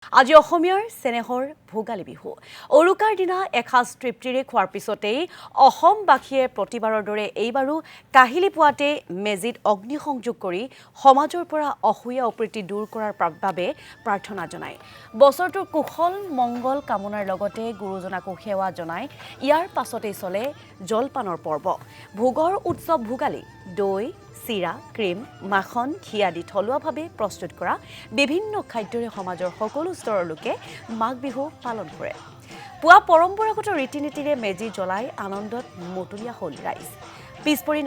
আজি অসমীয়াৰ চেনেহৰ ভোগালী বিহু উৰুকাৰ দিনা এসাঁজ তৃপ্তিৰে খোৱাৰ পিছতেই অসমবাসীয়ে প্ৰতিবাৰৰ দৰে এইবাৰো কাহিলি পুৱাতে মেজিত অগ্নিসংযোগ কৰি সমাজৰ পৰা অসূয়া অপ্ৰীতি দূৰ কৰাৰ বাবে প্ৰাৰ্থনা জনায়। বছৰটোৰ কুশল মংগল কামনাৰ লগতে গুৰুজনাকো সেৱা জনায়। ইয়াৰ পাছতেই চলে জলপানৰ পৰ্ব। ভোগৰ উৎসৱ ভোগালী। দৈ, চিৰা, ক্ৰীম, মাখন, ঘি আদি থলুৱাভাৱে প্ৰস্তুত কৰা বিভিন্ন খাদ্যৰে সমাজৰ সকলো স্তৰৰ লোকে মাঘ বিহু পালন কৰে। পুৱা পৰম্পৰাগত ৰীতি নীতিৰে মেজি জ্বলাই আনন্দত মতলীয়া হ'ল ৰাইজ। পিছপৰি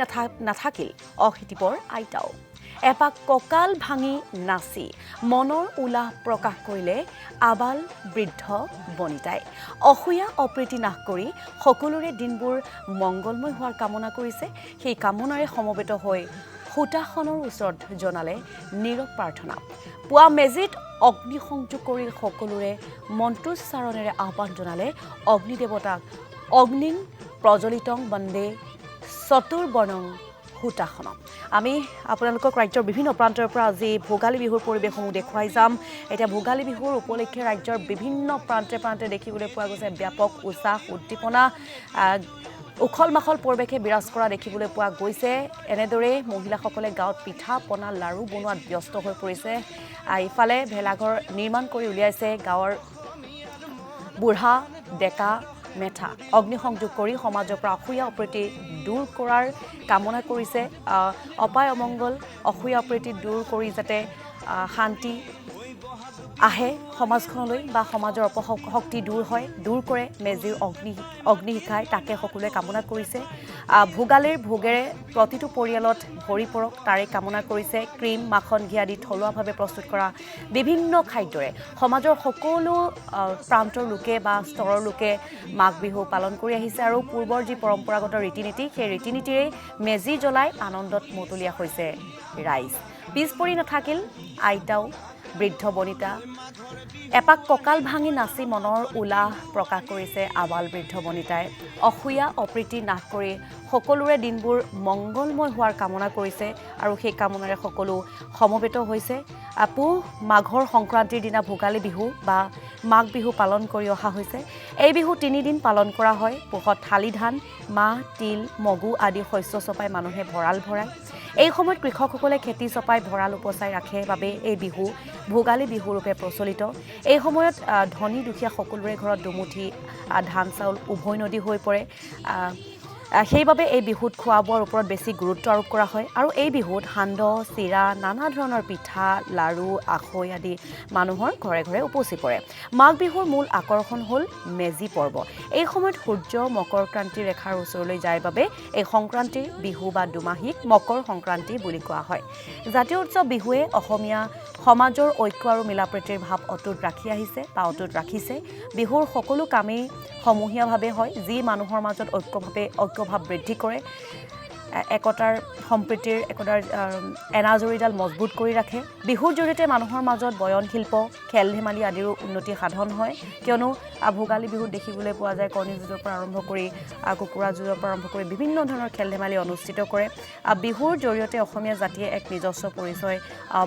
নাথাকিল অশীতিপৰ আইতাও। এপাক কঁকাল ভাঙি নাচি মনৰ উল্লাস প্ৰকাশ কৰিলে আবাল বৃদ্ধ বনিতাই। অসূয়া অপ্ৰীতি নাশ কৰি সকলোৰে দিনবোৰ মংগলময় হোৱাৰ কামনা কৰিছে। সেই কামনাৰে সমবেত হৈ সূতাসনৰ ওচৰত জনালে নীৰৱ প্ৰাৰ্থনা। পুৱা মেজিত অগ্নিসংযোগ কৰি সকলোৰে মন্ত্ৰোচ্চাৰণেৰে আহ্বান জনালে অগ্নিদেৱতাক। অগ্নিং প্ৰজ্বলিতং বন্দে চতুৰ্বৰ্ণং সূতাসনম। আমি আপোনালোকক ৰাজ্যৰ বিভিন্ন প্ৰান্তৰ পৰা আজি ভোগালী বিহুৰ পৰিৱেশসমূহ দেখুৱাই যাম। এতিয়া ভোগালী বিহুৰ উপলক্ষে ৰাজ্যৰ বিভিন্ন প্ৰান্তে প্ৰান্তে দেখিবলৈ পোৱা গৈছে ব্যাপক উৎসাহ উদ্দীপনা, উখল মাখল পৰিৱেশে বিৰাজ কৰা দেখিবলৈ পোৱা গৈছে। এনেদৰে মহিলাসকলে গাঁৱত পিঠা পনা লাড়ু বনোৱাত ব্যস্ত হৈ পৰিছে। ইফালে ভেলাঘৰ নিৰ্মাণ কৰি উলিয়াইছে গাঁৱৰ বুঢ়া ডেকা মেথা। অগ্নিসংযোগ কৰি সমাজৰ পৰা অসূয়া অপ্ৰীতি দূৰ কৰাৰ কামনা কৰিছে। অপায় অমংগল অসূয়া অপ্ৰীতি দূৰ কৰি যাতে শান্তি আহে সমাজখনলৈ বা সমাজৰ অপশক্তি দূৰ কৰে মেজিৰ অগ্নিশিখাই, তাকে সকলোৱে কামনা কৰিছে। ভোগালীৰ ভোগেৰে প্ৰতিটো পৰিয়ালত ভৰি পৰক তাৰে কামনা কৰিছে। ক্ৰীম, মাখন, ঘি আদি থলুৱাভাৱে প্ৰস্তুত কৰা বিভিন্ন খাদ্যৰে সমাজৰ সকলো প্ৰান্তৰ লোকে বা স্তৰৰ লোকে মাঘ বিহু পালন কৰি আহিছে। আৰু পূৰ্বৰ যি পৰম্পৰাগত ৰীতি নীতি সেই ৰীতি নীতিৰে মেজি জ্বলাই আনন্দত মতলীয়া হৈছে ৰাইজ। পিছ পৰি নাথাকিল আইতাও বৃদ্ধ বনিতা। এপাক কঁকাল ভাঙি নাচি মনৰ উল্লাস প্ৰকাশ কৰিছে আবাল বৃদ্ধ বনিতাই। অসূয়া অপ্ৰীতি নাশ কৰি সকলোৰে দিনবোৰ মংগলময় হোৱাৰ কামনা কৰিছে আৰু সেই কামনাৰে সকলো সমবেত হৈছে। পুহ মাঘৰ সংক্ৰান্তিৰ দিনা ভোগালী বিহু বা মাঘ বিহু পালন কৰি অহা হৈছে। এই বিহু ৩ দিন পালন কৰা হয়। পুহত শালি ধান, মাহ, তিল, মগু আদি শস্য চপাই মানুহে ভঁৰাল ভৰায়। এই সময়ত কৃষকসকলে খেতি চপাই ভঁৰাল উপচাই ৰাখে বাবে এই বিহু ভোগালী বিহুৰূপে প্ৰচলিত। এই সময়ত ধনী দুখীয়া সকলোৰে ঘৰত দুমুঠি ধান চাউল উভৈনদী হৈ পৰে। সেইবাবে এই বিহুত খোৱা বোৱাৰ ওপৰত বেছি গুৰুত্ব আৰোপ কৰা হয়। আৰু এই বিহুত সান্দহ, চিৰা, নানা ধৰণৰ পিঠা, লাড়ু, আখৈ আদি মানুহৰ ঘৰে ঘৰে উপচি পৰে। মাঘ বিহুৰ মূল আকৰ্ষণ হ'ল মেজি পৰ্ব। এই সময়ত সূৰ্য মকৰ ক্ৰান্তিৰ ৰেখাৰ ওচৰলৈ যায় বাবে এই সংক্ৰান্তিৰ বিহু বা দুমাহীক মকৰ সংক্ৰান্তি বুলি কোৱা হয়। জাতীয় উৎসৱ বিহুৱে অসমীয়া সমাজৰ ঐক্য আৰু মিলাপ্ৰীতিৰ ভাৱ অটুট ৰাখি আহিছে বা অটুট ৰাখিছে। বিহুৰ সকলো কামেই সমূহীয়াভাৱে হয়, যি মানুহৰ মাজত ঐক্যভাৱ বৃদ্ধি কৰে, একতাৰ সম্প্ৰীতিৰ এনাজৰীডাল মজবুত কৰি ৰাখে। বিহুৰ জৰিয়তে মানুহৰ মাজত বয়ন শিল্প, খেল ধেমালি আদিৰো উন্নতি সাধন হয়। কিয়নো ভোগালী বিহুত দেখিবলৈ পোৱা যায় কণী যুঁজৰ পৰা আৰম্ভ কৰি কুকুৰা যুঁজৰ পৰা আৰম্ভ কৰি বিভিন্ন ধৰণৰ খেল ধেমালি অনুষ্ঠিত কৰে। বিহুৰ জৰিয়তে অসমীয়া জাতিয়ে এক নিজস্ব পৰিচয়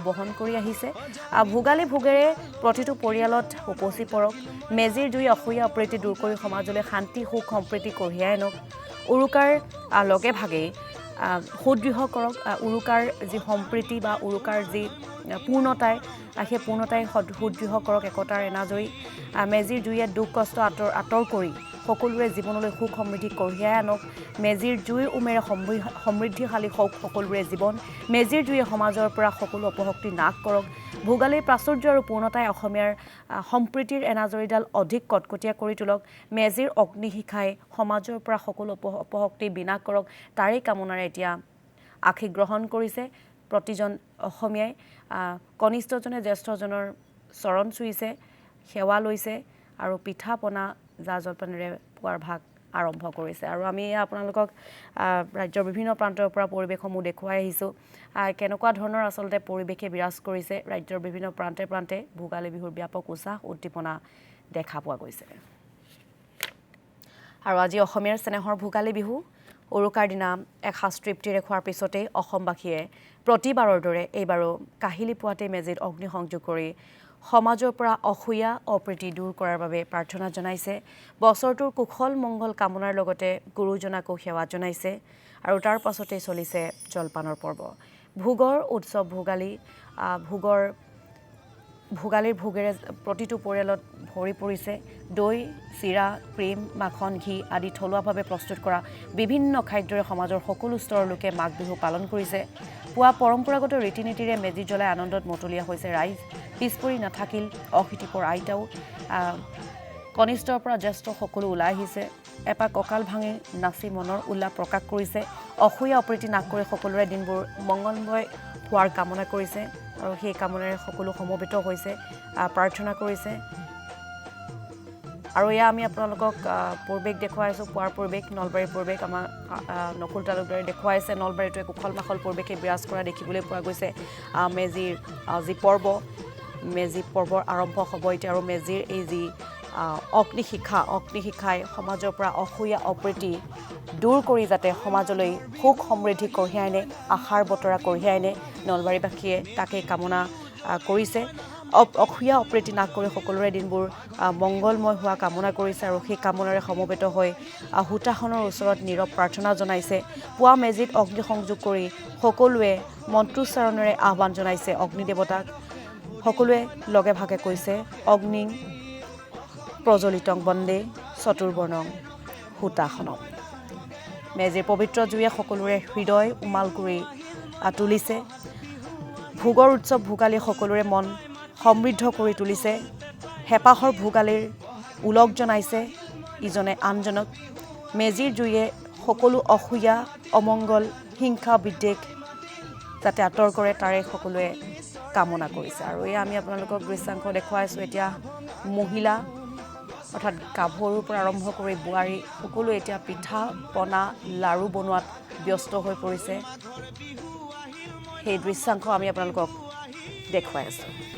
বহন কৰি আহিছে। ভোগালী ভোগেৰে প্ৰতিটো পৰিয়ালত উপচি পৰক মেজিৰ জুই অসূয়া অপ্ৰীতি দূৰ কৰি সমাজলৈ শান্তি সুখ সম্প্ৰীতি কঢ়িয়াই আনক। উৰুকাৰ লগে ভাগেই সুদৃঢ় কৰক উৰুকাৰ যি সম্প্ৰীতি বা উৰুকাৰ যি পূৰ্ণতাই, সেই পূৰ্ণতাই সুদৃঢ় কৰক একতাৰ এনাজৰী। মেজিৰ জুয়ে দুখ কষ্ট আঁতৰ কৰি সকলোৰে জীৱনলৈ সুখ সমৃদ্ধি কঢ়িয়াই আনক। মেজিৰ জুইৰ উমেৰে সমৃদ্ধিশালী হওক সকলোৰে জীৱন। মেজিৰ জুয়ে সমাজৰ পৰা সকলো অপশক্তি নাশ কৰক। ভোগালীৰ প্ৰাচুৰ্য আৰু পূৰ্ণতাই অসমীয়াৰ সম্প্ৰীতিৰ এনাজৰীডাল অধিক কটকটীয়া কৰি তোলক। মেজিৰ অগ্নিশিখাই সমাজৰ পৰা সকলো অপশক্তি বিনাশ কৰক, তাৰেই কামনাৰে এতিয়া আশীষ গ্ৰহণ কৰিছে প্ৰতিজন অসমীয়াই। কনিষ্ঠজনে জ্যেষ্ঠজনৰ চৰণ চুইছে, সেৱা লৈছে আৰু পিঠা পনা জা জলপানেৰে পুৱাৰ ভাগ আৰম্ভ কৰিছে। আৰু আমি আপোনালোকক ৰাজ্যৰ বিভিন্ন প্ৰান্তৰ পৰা পৰিৱেশসমূহ দেখুৱাই আহিছোঁ। কেনেকুৱা ধৰণৰ আচলতে পৰিৱেশে বিৰাজ কৰিছে ৰাজ্যৰ বিভিন্ন প্ৰান্তে প্ৰান্তে ভোগালী বিহুৰ ব্যাপক উৎসাহ উদ্দীপনা দেখা পোৱা গৈছে। আৰু আজি অসমীয়াৰ চেনেহৰ ভোগালী বিহু উৰুকাৰ দিনা এসাঁজ তৃপ্তিৰে খোৱাৰ পিছতেই অসমবাসীয়ে প্ৰতিবাৰৰ দৰে এইবাৰো কাহিলি পুৱাতে মেজিত অগ্নিসংযোগ কৰি সমাজৰ পৰা অসূয়া অপ্ৰীতি দূৰ কৰাৰ বাবে প্ৰাৰ্থনা জনাইছে বছৰটোৰ কুশল মংগল কামনাৰ লগতে গুৰুজনাকো সেৱা জনাইছে আৰু তাৰ পাছতে চলিছে জলপানৰ পৰ্ব ভোগৰ উৎসৱ ভোগালীৰ ভোগেৰে প্ৰতিটো পৰিয়ালত ভৰি পৰিছে দৈ চিৰা ক্ৰীম মাখন ঘি আদি থলুৱাভাৱে প্ৰস্তুত কৰা বিভিন্ন খাদ্যৰে সমাজৰ সকলো স্তৰৰ লোকে মাঘ বিহু পালন কৰিছে পুৱা পৰম্পৰাগত ৰীতি নীতিৰে মেজি জ্বলাই আনন্দত মতলীয়া হৈছে ৰাইজ পিছপৰি নাথাকিল অশীতিপৰ আইতাও কনিষ্ঠৰ পৰা জ্যেষ্ঠ সকলো ওলাই আহিছে এপাক কঁকাল ভাঙি নাচি মনৰ উল্লাস প্ৰকাশ কৰিছে অসূয়া অপ্ৰীতি নাশ কৰি সকলোৰে দিনবোৰ মংগলময় হোৱাৰ কামনা কৰিছে আৰু সেই কামনাৰে সকলো সমবেত হৈছে প্ৰাৰ্থনা কৰিছে আৰু এয়া আমি আপোনালোকক পৰিৱেশ দেখুৱাইছোঁ পুৱাৰ পৰিৱেশ নলবাৰীৰ পৰিৱেশ আমাৰ নকুল তালুকদাৰে দেখুৱাইছে নলবাৰীটোৱে কুশল মাখল পৰিৱেশে বিৰাজ কৰা দেখিবলৈ পোৱা গৈছে মেজিৰ যি মেজি পৰ্বৰ আৰম্ভ হ'ব এতিয়া আৰু মেজিৰ এই যি অগ্নিশিখাই সমাজৰ পৰা অসূয়া অপ্ৰীতি দূৰ কৰি যাতে সমাজলৈ সুখ সমৃদ্ধি কঢ়িয়াই আনে আশাৰ বতৰা কঢ়িয়াই আনে নলবাৰীবাসীয়ে তাকে কামনা কৰিছে অসূয়া অপ্ৰীতি নাশ কৰি সকলোৰে দিনবোৰ মংগলময় হোৱা কামনা কৰিছে আৰু সেই কামনাৰে সমবেত হৈ হোতাখনৰ ওচৰত নীৰৱ প্ৰাৰ্থনা জনাইছে পুৱা মেজিত অগ্নি সংযোগ কৰি সকলোৱে মন্ত্ৰোচ্চাৰণেৰে আহ্বান জনাইছে অগ্নিদেৱতাক সকলোৱে লগে ভাগে কৈছে অগ্নিং প্ৰজ্বলিতং বন্দে চতুৰ্বৰ্ণং হোতাখনম মেজিৰ পবিত্ৰ জুয়ে সকলোৰে হৃদয় উমাল কৰি তুলিছে ভোগৰ উৎসৱ ভোগালী সকলোৰে মন সমৃদ্ধ কৰি তুলিছে হেঁপাহৰ ভোগালীৰ উলগ জনাইছে ইজনে আনজনক মেজিৰ জুয়ে সকলো অসূয়া অমংগল হিংসা বিদ্বেষ যাতে আঁতৰ কৰে তাৰে সকলোৱে কামনা কৰিছে আৰু এয়া আমি আপোনালোকক দৃশ্যাংশ দেখুৱাইছোঁ এতিয়া মহিলা অৰ্থাৎ গাভৰুৰ পৰা আৰম্ভ কৰি বোৱাৰী সকলো এতিয়া পিঠা পনা লাড়ু বনোৱাত ব্যস্ত হৈ পৰিছে সেই দৃশ্যাংশ আমি আপোনালোকক দেখুৱাই আছোঁ